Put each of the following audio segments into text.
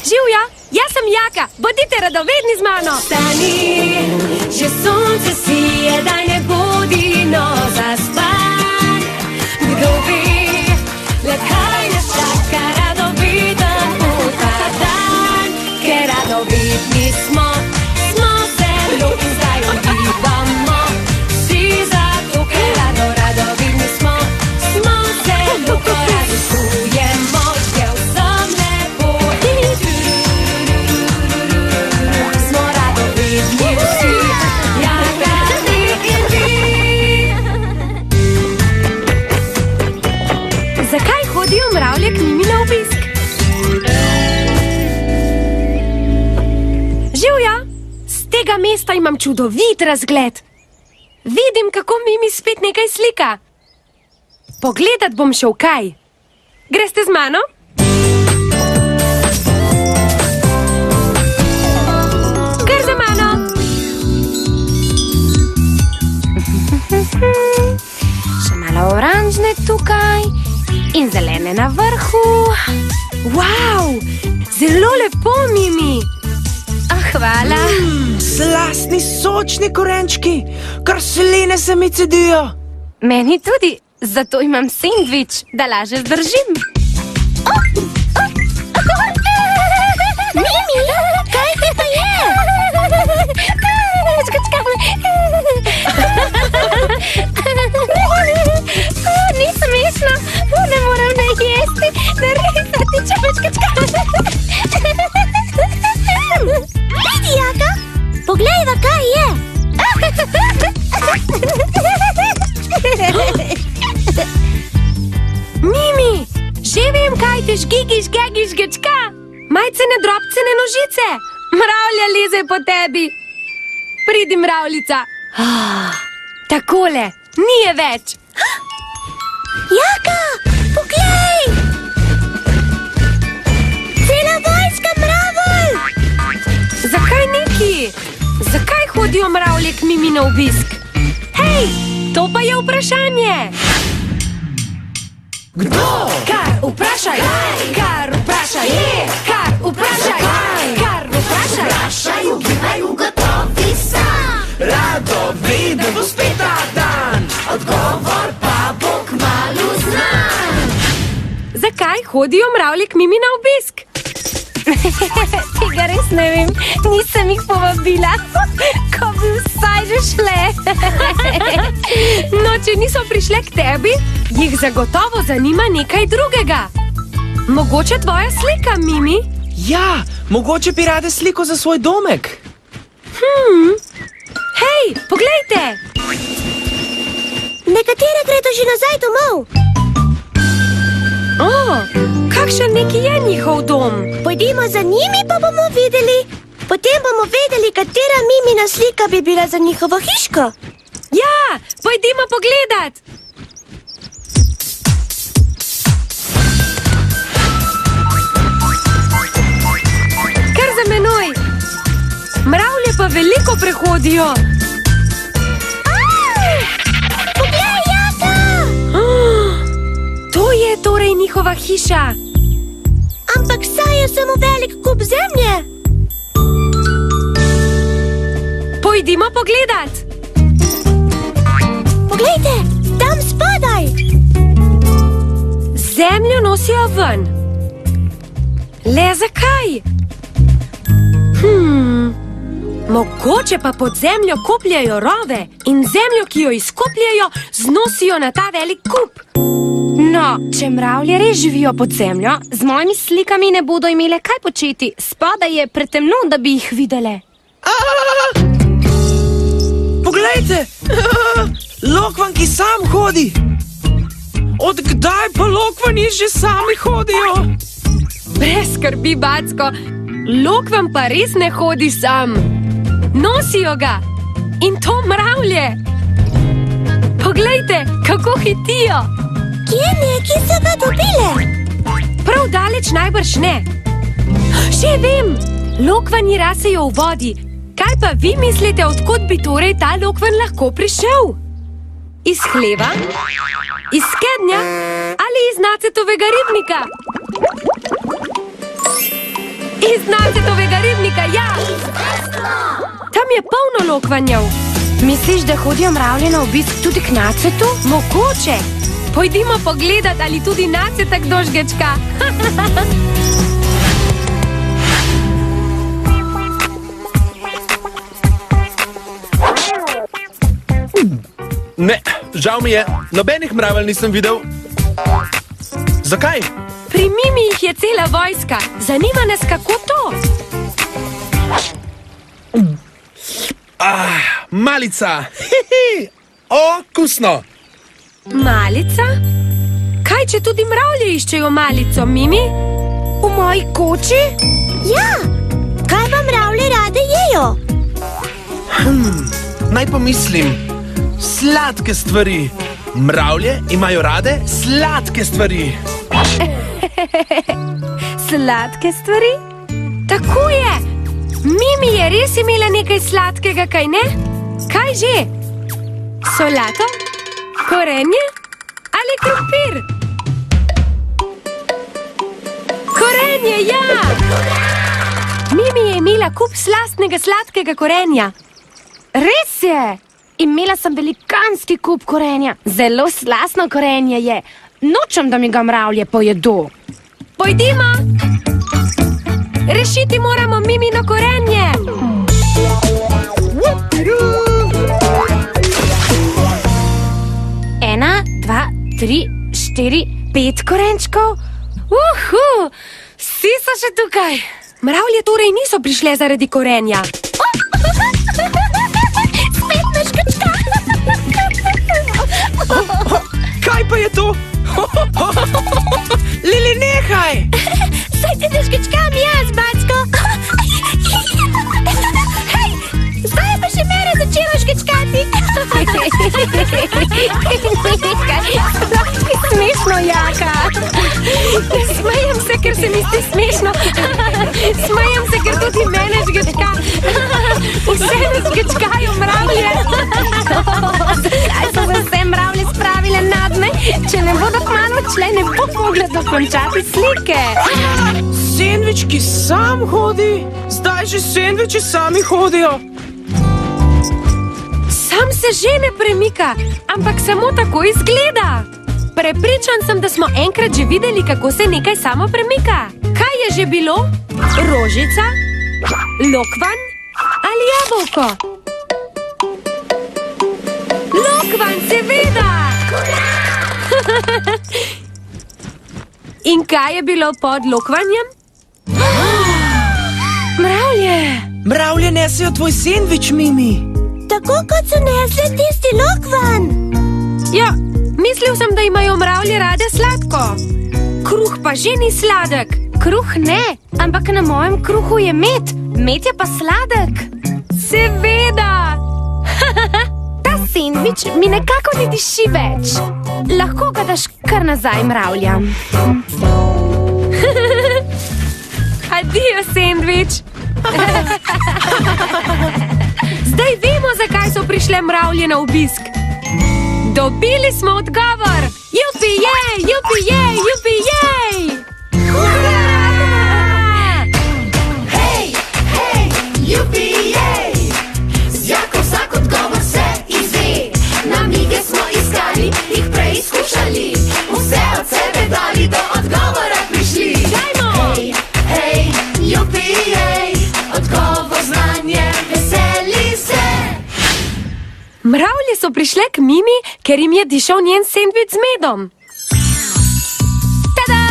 Živjo, jaz sem Jaka, bodite radovedni z mano. Stani, že sonce sije, daj ne bodi, no zaspan. Kdo ve, le kaj nas čaka, radoviden bo ta dan. Ker radovedni smo zelo in zdaj uživamo. Vsi zato, ker radovedni smo zelo, ko raziskujemo, je vsem lepo. Smo radovedni vsi, Jaka, ti in vi. Zakaj hodijo mravlje k Mimi na obisk? Živjo, z tega mesta imam čudovit razgled. Vidim, kako Mimi spet nekaj slika. Pogledat bom šel kaj. Greste z mano? Kar za mano. Še malo oranžne tukaj in zelene na vrhu. Wow, zelo lepo, Mimi. Hvala. Slastni, sočni korenčki, kar sline se mi cedijo. Meni tudi, zato imam sendvič, da laže zdržim. Mimi, kaj ti pa je? Ni smešno, ne moram ne jesti, ne rezati, čapačkačka. Vidi, Jaka, poglejva, kaj je. Mimi, že vem, kaj ti žgigiš, gegiš, gečka. Majcene drobcene nožice. Mravlja leze po tebi. Pridi, mravljica. Takole, ni je več. Jaka, poglej! Cela vojska mravelj! Zakaj neki? Zakaj hodijo mravlje k Mimi na obisk? Hej, to pa je vprašanje. Kdo? Kar vprašaj, kar vprašaj, kar vprašaj, kar vprašaj. Vprašaj, ugibaj, ugotovi sam. Radoveden bo spet ta dan, Odgovor pa bo kmalu znan. Zakaj hodijo mravlje k Mimi na obisk? Tega res ne vem, nisem jih povabila, ko bi vsaj že šle. No, če niso prišle k tebi, jih zagotovo zanima nekaj drugega. Mogoče tvoja slika, Mimi? Ja, mogoče bi rade sliko za svoj domek. Hej, poglejte! Nekatere gredo že nazaj domov. Kakšen neki je njihov dom? Pojdimo za njimi, pa bomo videli. Potem bomo vedeli, katera Mimina slika bi bila za njihovo hiško. Ja, pojdimo pogledat! Kar za menoj! Mravlje pa veliko prehodijo. Poglej, Jaka! To je torej njihova hiša. Ampak saj je samo velik kup zemlje. Pojdimo pogledat. Poglejte, tam spodaj. Zemljo nosijo ven. Le zakaj? Mogoče pa pod zemljo kopljajo rove in zemljo, ki jo izkopljajo, znosijo na ta velik kup. No, če mravlje res živijo pod zemljo, z mojimi slikami ne bodo imele kaj početi. Spodaj je pretemno, da bi jih videle. Poglejte, lokvan, ki sam hodi. Od kdaj pa lokvani že sami hodijo? Brez skrbi, backo, lokvan pa res ne hodi sam. Nosijo ga in to mravlje. Poglejte, kako hitijo. Kje neki so ga dobile? Prav daleč najbrž ne. Že vem, lokvani rasejo v vodi. Kaj pa vi mislite, odkot bi torej ta lokvan lahko prišel? Iz hleva? Iz skednja? Ali iz nacetovega ribnika? iz nacetovega ribnika, ja! Tam je polno lokvanjev. Misliš, da hodijo mravlje na obisk tudi k nacetu? Mogoče. Pojdimo pogledat, ali tudi naceta kdo žgečka. Ne, žal mi je, nobenih mravelj nisem videl. Zakaj? Pri Mimi jih je cela vojska. Zanima nas, kako to? Malica! Okusno! Malica? Kaj, če tudi mravlje iščejo malico, Mimi? V moji koči? Ja, kaj pa mravlje rade jejo? Naj pomislim. Sladke stvari. Mravlje imajo rade sladke stvari. Sladke stvari? Tako je! Mimi je res imela nekaj sladkega, kaj ne? Kaj že? Solato? Korenje? Ali krompir? Korenje, ja! Mimi je imela kup slastnega sladkega korenja. Res je! Imela sem velikanski kup korenja. Zelo slastno korenje je. Nočem, da mi ga mravlje pojedo. Pojdimo! Rešiti moramo Mimino korenje! 1, 2, 3, 4, 5 korenčkov. Vsi so še tukaj. Mravlje torej niso prišle zaradi korenja. Spet me škrčka. Kaj pa je to? Lili, nehaj! Saj te ne škrčkam jaz, backo. Hej, zdaj je pa še mene začelo škrčkati. Ti smešno, Jaka. Smejem se, ker se mi zdi smešno. Smejem se, ker tudi mene žgečka. Vse me žgečkajo mravlje. Zakaj so se vse mravlje spravile nad me? Če ne bodo kmalu odšle, ne bo mogla dokončati slike. Sendvički sam hodi? Zdaj že sendviči sami hodijo. Sam se že ne premika, ampak samo tako izgleda. Prepričan sem, da smo enkrat že videli, kako se nekaj samo premika. Kaj je že bilo? Rožica? Lokvan? Ali jabolko? Lokvan, seveda! In kaj je bilo pod lokvanjem? Mravlje! Mravlje nesejo tvoj sendvič, Mimi. Tako kot so nesle tisti lokvan. Ja, mislil sem, da imajo mravlje rade sladko. Kruh pa že ni sladek. Kruh ne, ampak na mojem kruhu je med. Med je pa sladek. Seveda! Ta sendvič mi nekako ne diši več. Lahko ga daš kar nazaj mravljam. Adijo, sendvič! Zdaj vemo, zakaj so prišle mravlje na obisk. Dobili smo odgovor! Jupi-jej, jupi-jej, jupi-jej! Hurra! Hej, hej, jupi-jej! Z Jako vsak odgovor se izve. Namige smo iskali, jih preizkušali. Vse od sebe dali, do odgovora prišli. Dajmo! Hej, hej, jupi-jej! Odgovor znanje, veseli se. Mravlje so prišle k Mimi, ker jim je dišal njen sendvič z medom. Tada!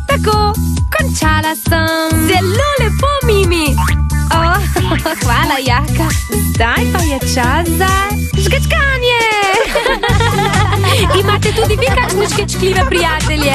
Tako, končala sem. Zelo lepo, Mimi. Hvala, Jaka. Zdaj pa je čas za žgečkanje. Imate tudi vi kakšne žgečkljive prijatelje?